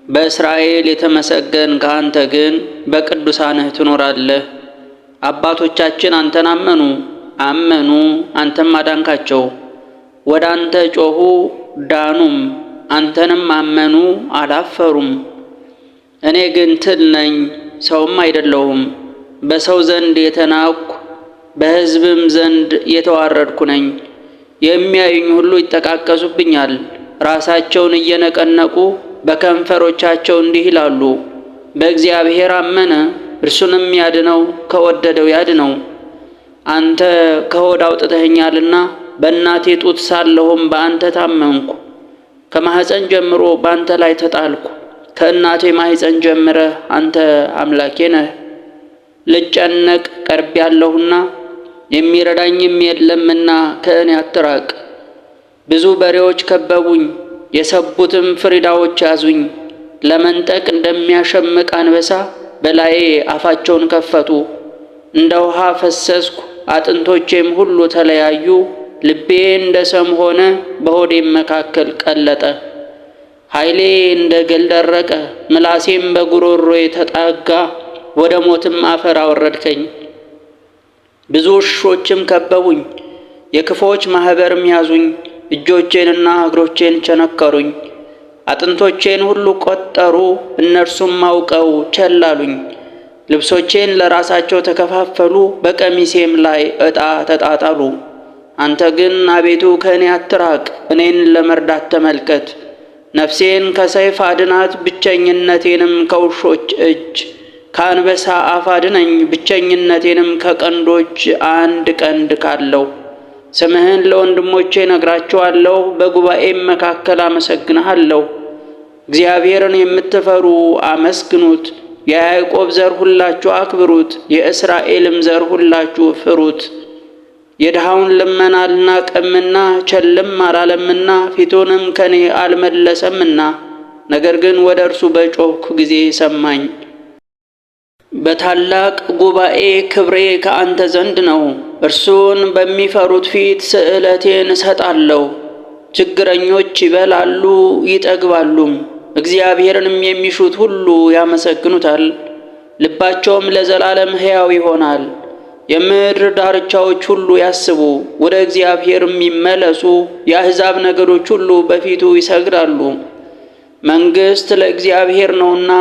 [SPEAKER 1] በእስራኤል የተመሰገንክ አንተ ግን በቅዱሳንህ ትኖራለህ። አባቶቻችን አንተን አመኑ፣ አንተም አዳንካቸው። ወደ አንተ ጮኹ ዳኑም፣ አንተንም አመኑ አላፈሩም። እኔ ግን ትል ነኝ፣ ሰውም አይደለሁም፣ በሰው ዘንድ የተናቅሁ በሕዝብም ዘንድ የተዋረድኩ ነኝ። የሚያዩኝ ሁሉ ይጠቃቀሱብኛል፣ ራሳቸውን እየነቀነቁ በከንፈሮቻቸው እንዲህ ይላሉ፣ በእግዚአብሔር አመነ፣ እርሱንም ያድነው ከወደደው ያድነው። አንተ ከሆድ አውጥተኸኛልና በእናቴ ጡት ሳለሁም በአንተ ታመንኩ። ከማኅፀን ጀምሮ በአንተ ላይ ተጣልኩ። ከእናቴ ማኅፀን ጀምረህ አንተ አምላኬ ነህ። ልጨነቅ ቀርቤያለሁና የሚረዳኝም የለምና ከእኔ አትራቅ። ብዙ በሬዎች ከበቡኝ፣ የሰቡትም ፍሪዳዎች ያዙኝ። ለመንጠቅ እንደሚያሸምቅ አንበሳ በላዬ አፋቸውን ከፈቱ። እንደ ውሃ ፈሰስኩ፣ አጥንቶቼም ሁሉ ተለያዩ። ልቤ እንደ ሰም ሆነ፣ በሆዴም መካከል ቀለጠ። ኃይሌ እንደ ገል ደረቀ፣ ምላሴም በጉሮሮዬ ተጣጋ። ወደ ሞትም አፈር አወረድከኝ። ብዙ ውሾችም ከበቡኝ፣ የክፎች ማኅበርም ያዙኝ። እጆቼንና እግሮቼን ቸነከሩኝ፣ አጥንቶቼን ሁሉ ቆጠሩ። እነርሱም አውቀው ቸል አሉኝ። ልብሶቼን ለራሳቸው ተከፋፈሉ፣ በቀሚሴም ላይ ዕጣ ተጣጣሉ። አንተ ግን አቤቱ ከእኔ አትራቅ፣ እኔን ለመርዳት ተመልከት። ነፍሴን ከሰይፍ አድናት፣ ብቸኝነቴንም ከውሾች እጅ። ከአንበሳ አፍ አድነኝ፣ ብቸኝነቴንም ከቀንዶች አንድ ቀንድ ካለው። ስምህን ለወንድሞቼ ነግራቸዋለሁ፣ በጉባኤም መካከል አመሰግንሃለሁ። እግዚአብሔርን የምትፈሩ አመስግኑት፣ የያዕቆብ ዘር ሁላችሁ አክብሩት፣ የእስራኤልም ዘር ሁላችሁ ፍሩት። የድሃውን ልመና አልናቀምና ቸልም አላለምና ፊቱንም ከኔ አልመለሰምና፣ ነገር ግን ወደ እርሱ በጮኽኩ ጊዜ ሰማኝ። በታላቅ ጉባኤ ክብሬ ከአንተ ዘንድ ነው። እርሱን በሚፈሩት ፊት ስእለቴን እሰጣለሁ። ችግረኞች ይበላሉ ይጠግባሉም፣ እግዚአብሔርንም የሚሹት ሁሉ ያመሰግኑታል። ልባቸውም ለዘላለም ሕያው ይሆናል። የምድር ዳርቻዎች ሁሉ ያስቡ፣ ወደ እግዚአብሔርም ይመለሱ። የአሕዛብ ነገዶች ሁሉ በፊቱ ይሰግዳሉ። መንግሥት ለእግዚአብሔር ነውና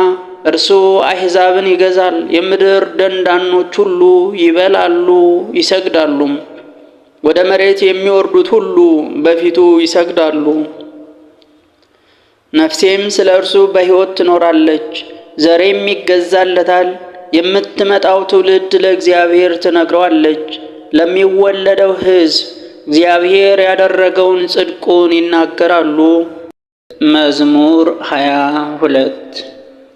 [SPEAKER 1] እርሱ አሕዛብን ይገዛል። የምድር ደንዳኖች ሁሉ ይበላሉ ይሰግዳሉም። ወደ መሬት የሚወርዱት ሁሉ በፊቱ ይሰግዳሉ። ነፍሴም ስለ እርሱ በሕይወት ትኖራለች፣ ዘሬም ይገዛለታል። የምትመጣው ትውልድ ለእግዚአብሔር ትነግረዋለች። ለሚወለደው ሕዝብ እግዚአብሔር ያደረገውን ጽድቁን ይናገራሉ። መዝሙር 22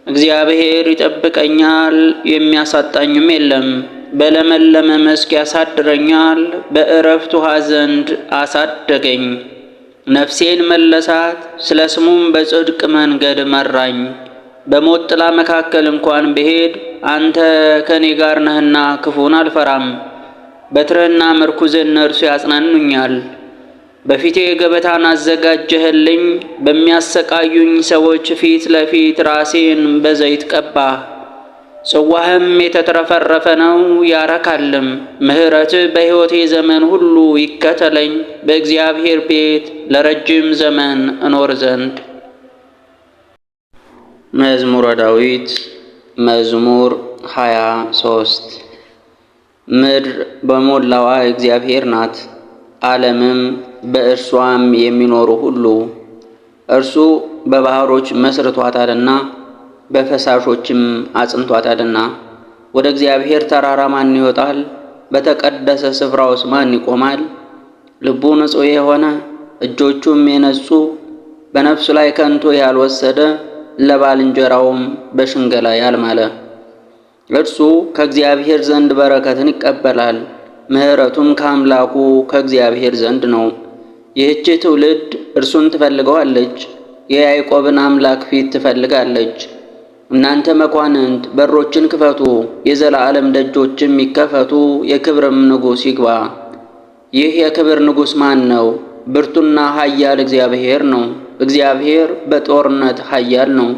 [SPEAKER 1] እግዚአብሔር ይጠብቀኛል፣ የሚያሳጣኝም የለም። በለመለመ መስክ ያሳድረኛል፣ በዕረፍት ውኃ ዘንድ አሳደገኝ። ነፍሴን መለሳት፣ ስለ ስሙም በጽድቅ መንገድ መራኝ። በሞት ጥላ መካከል እንኳን ብሄድ አንተ ከእኔ ጋር ነህና ክፉን አልፈራም። በትርህና ምርኩዝህ እነርሱ ያጽናኑኛል። በፊቴ ገበታን አዘጋጀህልኝ፣ በሚያሰቃዩኝ ሰዎች ፊት ለፊት ራሴን በዘይት ቀባህ። ጽዋህም የተትረፈረፈ ነው ያረካልም። ምሕረትህ በሕይወቴ ዘመን ሁሉ ይከተለኝ፣ በእግዚአብሔር ቤት ለረጅም ዘመን እኖር ዘንድ። መዝሙረ ዳዊት መዝሙር 23 ምድር በሞላዋ እግዚአብሔር ናት፣ ዓለምም በእርሷም የሚኖሩ ሁሉ። እርሱ በባሕሮች መስርቷታልና በፈሳሾችም አጽንቷታልና። ወደ እግዚአብሔር ተራራ ማን ይወጣል? በተቀደሰ ስፍራውስ ማን ይቆማል? ልቡ ንጹሕ የሆነ እጆቹም የነጹ፣ በነፍሱ ላይ ከንቱ ያልወሰደ፣ ለባልንጀራውም በሽንገላ ያልማለ። እርሱ ከእግዚአብሔር ዘንድ በረከትን ይቀበላል፣ ምሕረቱም ከአምላኩ ከእግዚአብሔር ዘንድ ነው። ይህች ትውልድ እርሱን ትፈልገዋለች፣ የያዕቆብን አምላክ ፊት ትፈልጋለች። እናንተ መኳንንት በሮችን ክፈቱ፣ የዘላለም ደጆችም ይከፈቱ፣ የክብርም ንጉሥ ይግባ። ይህ የክብር ንጉሥ ማን ነው? ብርቱና ኃያል እግዚአብሔር ነው። እግዚአብሔር በጦርነት ኃያል ነው።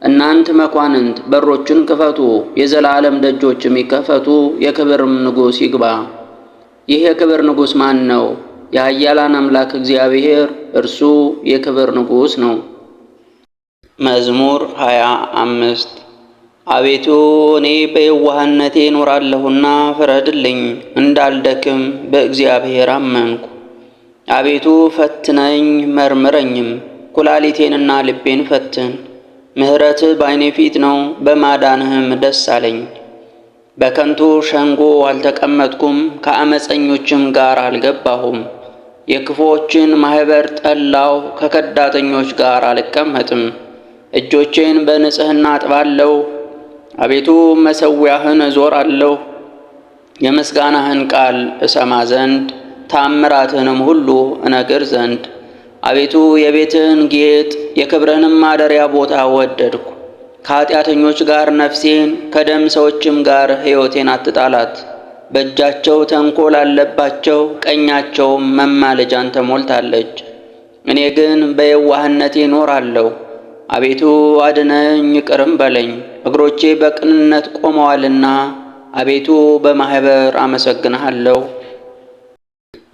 [SPEAKER 1] እናንተ መኳንንት በሮችን ክፈቱ፣ የዘላለም ደጆችም ይከፈቱ፣ የክብርም ንጉሥ ይግባ። ይህ የክብር ንጉሥ ማን ነው? የኃያላን አምላክ እግዚአብሔር፣ እርሱ የክብር ንጉሥ ነው። መዝሙር 25 አቤቱ እኔ በየዋህነቴ እኖራለሁና ፍረድልኝ፣ እንዳልደክም በእግዚአብሔር አመንኩ። አቤቱ ፈትነኝ መርምረኝም፣ ኩላሊቴንና ልቤን ፈትን። ምሕረትህ በዓይኔ ፊት ነው፣ በማዳንህም ደስ አለኝ። በከንቱ ሸንጎ አልተቀመጥኩም፣ ከአመፀኞችም ጋር አልገባሁም። የክፉዎችን ማኅበር ጠላው፣ ከከዳተኞች ጋር አልቀመጥም። እጆቼን በንጽሕና አጥባለሁ፣ አቤቱ መሠዊያህን እዞራለሁ፣ የምስጋናህን ቃል እሰማ ዘንድ ታምራትህንም ሁሉ እነግር ዘንድ። አቤቱ የቤትህን ጌጥ የክብርህንም ማደሪያ ቦታ ወደድኩ። ከኃጢአተኞች ጋር ነፍሴን ከደም ሰዎችም ጋር ሕይወቴን አትጣላት። በእጃቸው ተንኰል አለባቸው፣ ቀኛቸውም መማለጃን ተሞልታለች። እኔ ግን በየዋህነቴ እኖራለሁ። አቤቱ አድነኝ፣ ይቅርም በለኝ። እግሮቼ በቅንነት ቆመዋልና አቤቱ በማኅበር አመሰግንሃለሁ።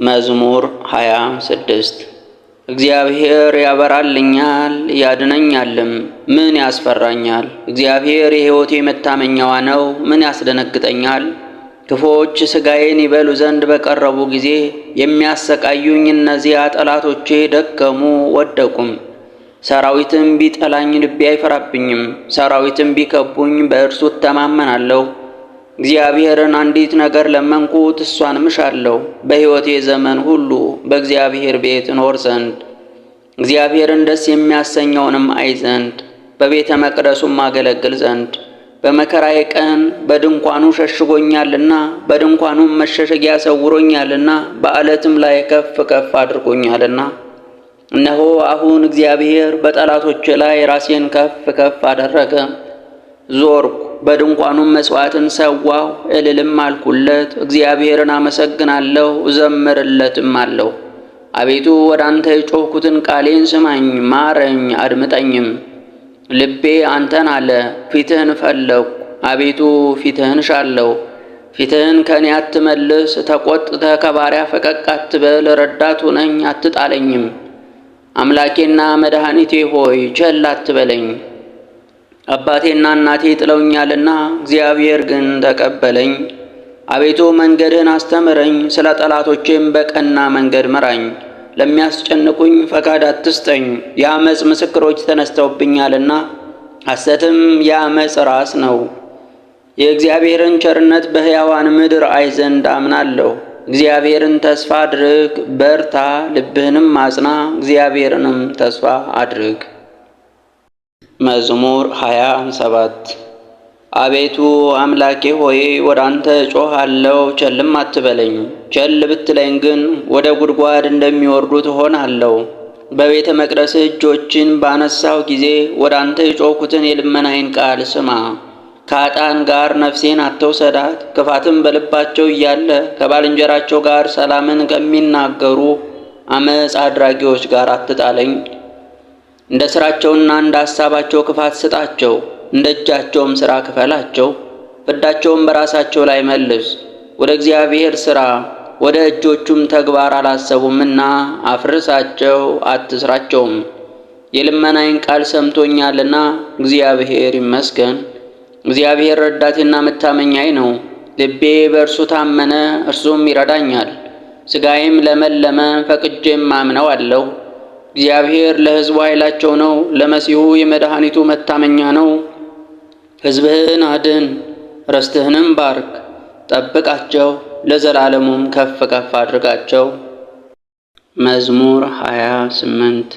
[SPEAKER 1] መዝሙር 26 እግዚአብሔር ያበራልኛል ያድነኛልም፣ ምን ያስፈራኛል? እግዚአብሔር የሕይወቴ መታመኛዋ ነው፣ ምን ያስደነግጠኛል? ክፉዎች ሥጋዬን ይበሉ ዘንድ በቀረቡ ጊዜ የሚያሰቃዩኝ እነዚያ ጠላቶቼ ደከሙ ወደቁም። ሰራዊትም ቢጠላኝ ልቤ አይፈራብኝም፣ ሰራዊትም ቢከቡኝ በእርሱ እተማመናለሁ። እግዚአብሔርን አንዲት ነገር ለመንኩት፣ እሷንም እሻለሁ፣ በሕይወቴ ዘመን ሁሉ በእግዚአብሔር ቤት እኖር ዘንድ፣ እግዚአብሔርን ደስ የሚያሰኘውንም አይ ዘንድ፣ በቤተ መቅደሱም አገለግል ዘንድ። በመከራዬ ቀን በድንኳኑ ሸሽጎኛልና፣ በድንኳኑም መሸሸጊያ ሰውሮኛልና፣ በዓለትም ላይ ከፍ ከፍ አድርጎኛልና። እነሆ አሁን እግዚአብሔር በጠላቶቼ ላይ ራሴን ከፍ ከፍ አደረገ። ዞርኩ፣ በድንኳኑም መሥዋዕትን ሰዋሁ፣ እልልም አልኩለት። እግዚአብሔርን አመሰግናለሁ፣ እዘምርለትም አለሁ። አቤቱ ወደ አንተ የጮኽኩትን ቃሌን ስማኝ፣ ማረኝ፣ አድምጠኝም። ልቤ አንተን አለ፣ ፊትህን ፈለግሁ። አቤቱ ፊትህን ሻለሁ። ፊትህን ከእኔ አትመልስ፣ ተቈጥተህ ከባሪያ ፈቀቅ አትበል። ረዳት ሁነኝ፣ አትጣለኝም። አምላኬና መድኃኒቴ ሆይ ቸል አትበለኝ። አባቴና እናቴ ጥለውኛልና እግዚአብሔር ግን ተቀበለኝ። አቤቱ መንገድህን አስተምረኝ፣ ስለ ጠላቶቼም በቀና መንገድ ምራኝ። ለሚያስጨንቁኝ ፈቃድ አትስጠኝ። የአመፅ ምስክሮች ተነስተውብኛልና ሐሰትም የአመፅ ራስ ነው። የእግዚአብሔርን ቸርነት በሕያዋን ምድር አይ ዘንድ አምናለሁ። እግዚአብሔርን ተስፋ አድርግ፣ በርታ፣ ልብህንም አጽና፣ እግዚአብሔርንም ተስፋ አድርግ። መዝሙር 27 አቤቱ አምላኬ ሆይ ወደ አንተ እጮኻለሁ፣ ቸልም አትበለኝ። ቸል ብትለኝ ግን ወደ ጉድጓድ እንደሚወርዱት እሆናለሁ። በቤተ መቅደስህ እጆችን ባነሳሁ ጊዜ ወደ አንተ የጮኽኩትን የልመናዬን ቃል ስማ። ከኃጥአን ጋር ነፍሴን አትውሰዳት፣ ክፋትም በልባቸው እያለ ከባልንጀራቸው ጋር ሰላምን ከሚናገሩ አመፅ አድራጊዎች ጋር አትጣለኝ። እንደ ሥራቸውና እንደ ሐሳባቸው ክፋት ስጣቸው፣ እንደ እጃቸውም ሥራ ክፈላቸው። ፍዳቸውም በራሳቸው ላይ መልስ። ወደ እግዚአብሔር ሥራ ወደ እጆቹም ተግባር አላሰቡምና አፍርሳቸው፣ አትስራቸውም። የልመናዬን ቃል ሰምቶኛልና እግዚአብሔር ይመስገን። እግዚአብሔር ረዳቴና መታመኛዬ ነው። ልቤ በእርሱ ታመነ፣ እርሱም ይረዳኛል። ሥጋዬም ለመለመ፣ ፈቅጄም አምነዋለሁ። እግዚአብሔር ለሕዝቡ ኃይላቸው ነው፣ ለመሲሁ የመድኃኒቱ መታመኛ ነው። ሕዝብህን አድን፣ ርስትህንም ባርክ፣ ጠብቃቸው፣ ለዘላለሙም ከፍ ከፍ አድርጋቸው። መዝሙር 28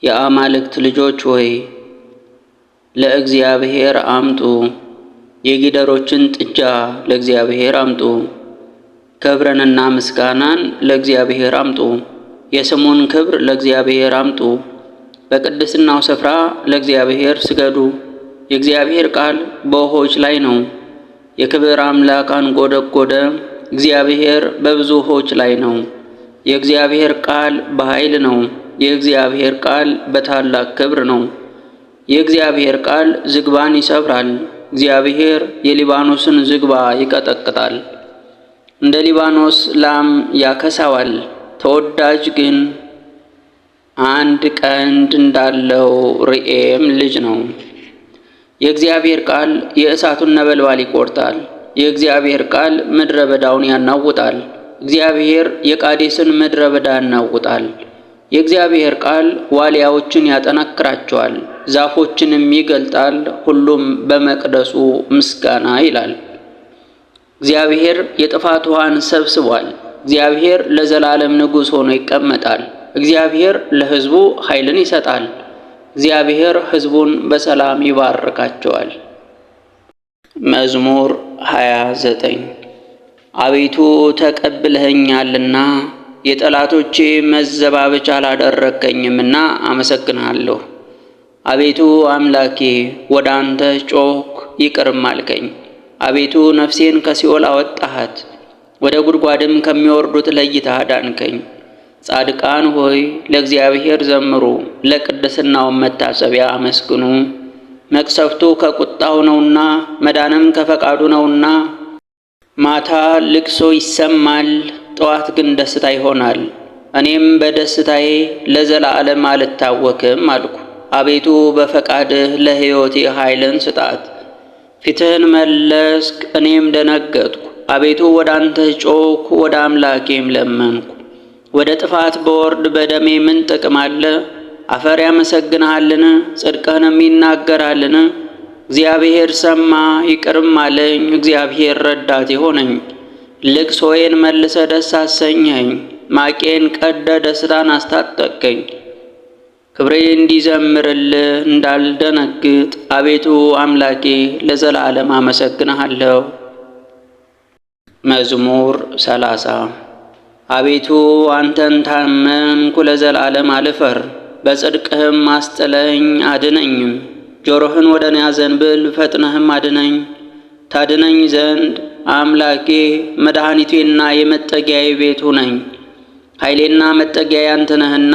[SPEAKER 1] የአማልክት ልጆች ሆይ ለእግዚአብሔር አምጡ፣ የጊደሮችን ጥጃ ለእግዚአብሔር አምጡ። ክብርንና ምስጋናን ለእግዚአብሔር አምጡ፣ የስሙን ክብር ለእግዚአብሔር አምጡ። በቅድስናው ስፍራ ለእግዚአብሔር ስገዱ። የእግዚአብሔር ቃል በውኆች ላይ ነው። የክብር አምላክ አንጎደጎደ፣ እግዚአብሔር በብዙ ውኆች ላይ ነው። የእግዚአብሔር ቃል በኃይል ነው። የእግዚአብሔር ቃል በታላቅ ክብር ነው። የእግዚአብሔር ቃል ዝግባን ይሰብራል። እግዚአብሔር የሊባኖስን ዝግባ ይቀጠቅጣል፣ እንደ ሊባኖስ ላም ያከሳዋል። ተወዳጅ ግን አንድ ቀንድ እንዳለው ርኤም ልጅ ነው። የእግዚአብሔር ቃል የእሳቱን ነበልባል ይቆርጣል። የእግዚአብሔር ቃል ምድረ በዳውን ያናውጣል። እግዚአብሔር የቃዴስን ምድረ በዳ ያናውጣል። የእግዚአብሔር ቃል ዋልያዎችን ያጠናክራቸዋል፣ ዛፎችንም ይገልጣል። ሁሉም በመቅደሱ ምስጋና ይላል። እግዚአብሔር የጥፋት ውሃን ሰብስቧል። እግዚአብሔር ለዘላለም ንጉሥ ሆኖ ይቀመጣል። እግዚአብሔር ለሕዝቡ ኃይልን ይሰጣል። እግዚአብሔር ሕዝቡን በሰላም ይባርካቸዋል። መዝሙር 29 አቤቱ ተቀብለኸኛልና የጠላቶቼ መዘባበቻ አላደረግከኝምና አመሰግንሃለሁ። አቤቱ አምላኬ ወደ አንተ ጮኽኩ፣ ይቅርም አልከኝ። አቤቱ ነፍሴን ከሲኦል አወጣሃት፣ ወደ ጉድጓድም ከሚወርዱት ለይተህ አዳንከኝ። ጻድቃን ሆይ ለእግዚአብሔር ዘምሩ፣ ለቅድስናውም መታሰቢያ አመስግኑ። መቅሰፍቱ ከቁጣው ነውና መዳንም ከፈቃዱ ነውና። ማታ ልቅሶ ይሰማል፣ ጠዋት ግን ደስታ ይሆናል። እኔም በደስታዬ ለዘላለም አልታወክም አልኩ። አቤቱ በፈቃድህ ለሕይወቴ ኃይልን ስጣት። ፊትህን መለስክ፣ እኔም ደነገጥኩ። አቤቱ ወደ አንተ ጮኽኩ፣ ወደ አምላኬም ለመንኩ። ወደ ጥፋት በወርድ በደሜ ምን ጥቅም አለ? አፈር ያመሰግንሃልን? ጽድቅህንም ይናገራልን? እግዚአብሔር ሰማ ይቅርም አለኝ። እግዚአብሔር ረዳቴ ሆነኝ። ልቅሶዬን መልሰ ደስ አሰኘኝ። ማቄን ቀደ ደስታን አስታጠቀኝ። ክብሬ እንዲዘምርልህ እንዳልደነግጥ አቤቱ አምላኬ ለዘላለም አመሰግንሃለሁ። መዝሙር 30 አቤቱ አንተን ታመንኩ፣ ለዘላለም አልፈር። በጽድቅህም አስጥለኝ አድነኝም። ጆሮህን ወደ እኔ አዘንብል፣ ፈጥነህም አድነኝ። ታድነኝ ዘንድ አምላኬ መድኃኒቴና የመጠጊያዬ ቤት ሁነኝ። ኃይሌና መጠጊያዬ አንተ ነህና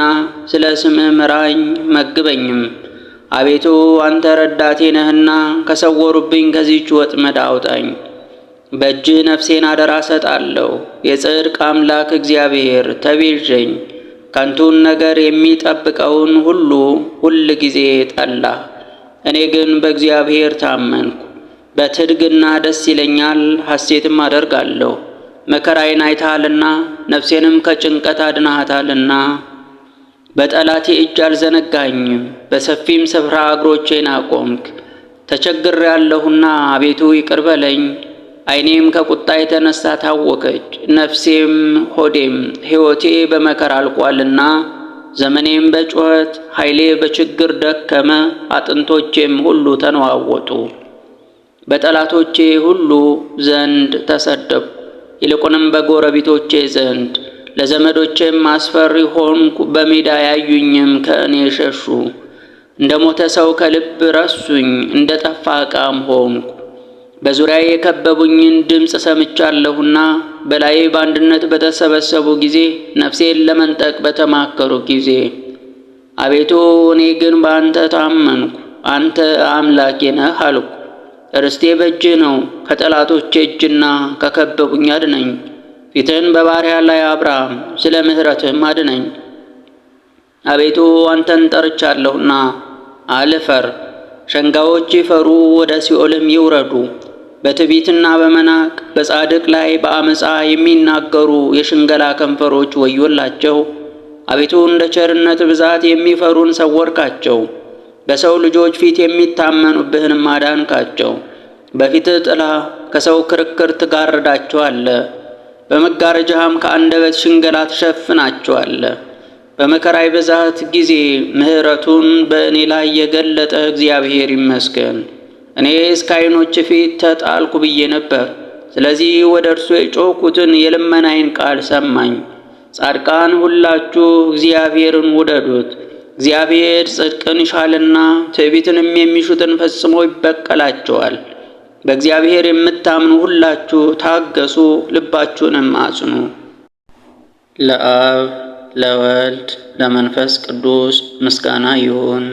[SPEAKER 1] ስለ ስምህ ምራኝ መግበኝም። አቤቱ አንተ ረዳቴ ነህና ከሰወሩብኝ ከዚህች ወጥመድ አውጣኝ። በእጅህ ነፍሴን አደራ ሰጣለሁ። የጽድቅ አምላክ እግዚአብሔር ተቤዠኝ። ከንቱን ነገር የሚጠብቀውን ሁሉ ሁል ጊዜ ጠላህ። እኔ ግን በእግዚአብሔር ታመንኩ። በትድግና ደስ ይለኛል፣ ሐሴትም አደርጋለሁ። መከራዬን አይተሃልና ነፍሴንም ከጭንቀት አድናሃታልና። በጠላቴ እጅ አልዘነጋኝም፣ በሰፊም ስፍራ እግሮቼን አቆምክ። ተቸግሬአለሁና አቤቱ ይቅር በለኝ። ዓይኔም ከቁጣ የተነሳ ታወከች፣ ነፍሴም ሆዴም ሕይወቴ በመከራ አልቋልና። ዘመኔም በጩኸት ኃይሌ በችግር ደከመ፣ አጥንቶቼም ሁሉ ተነዋወጡ። በጠላቶቼ ሁሉ ዘንድ ተሰደብኩ፣ ይልቁንም በጎረቤቶቼ ዘንድ። ለዘመዶቼም አስፈሪ ሆንኩ፣ በሜዳ ያዩኝም ከእኔ ሸሹ። እንደ ሞተ ሰው ከልብ ረሱኝ፣ እንደ ጠፋ ዕቃም ሆንኩ። በዙሪያዬ የከበቡኝን ድምፅ ሰምቻለሁና፣ በላዬ በአንድነት በተሰበሰቡ ጊዜ፣ ነፍሴን ለመንጠቅ በተማከሩ ጊዜ። አቤቱ እኔ ግን በአንተ ታመንኩ፣ አንተ አምላኬ ነህ አልኩ። ርስቴ በእጅህ ነው፣ ከጠላቶቼ እጅና ከከበቡኝ አድነኝ። ፊትህን በባሪያ ላይ አብራ፣ ስለ ምሕረትህም አድነኝ። አቤቱ አንተን ጠርቻለሁና አልፈር። ሸንጋዎች ይፈሩ፣ ወደ ሲኦልም ይውረዱ። በትዕቢትና በመናቅ በጻድቅ ላይ በአመፃ የሚናገሩ የሽንገላ ከንፈሮች ወዮላቸው። አቤቱ እንደ ቸርነት ብዛት የሚፈሩን ሰወርካቸው። በሰው ልጆች ፊት የሚታመኑብህንም አዳንካቸው። በፊትህ ጥላ ከሰው ክርክር ትጋርዳቸዋለህ፣ በመጋረጃህም ከአንደበት ሽንገላ ትሸፍናቸዋለህ። በመከራዬ ብዛት ጊዜ ምሕረቱን በእኔ ላይ የገለጠ እግዚአብሔር ይመስገን። እኔ እስከ ዓይኖች ፊት ተጣልኩ ብዬ ነበር። ስለዚህ ወደ እርሱ የጮኽኩትን የልመናዬን ቃል ሰማኝ። ጻድቃን ሁላችሁ እግዚአብሔርን ውደዱት። እግዚአብሔር ጽድቅን ይሻልና ትዕቢትንም የሚሹትን ፈጽሞ ይበቀላቸዋል። በእግዚአብሔር የምታምኑ ሁላችሁ ታገሱ፣ ልባችሁንም አጽኑ። ለአብ ለወልድ ለመንፈስ ቅዱስ ምስጋና ይሁን።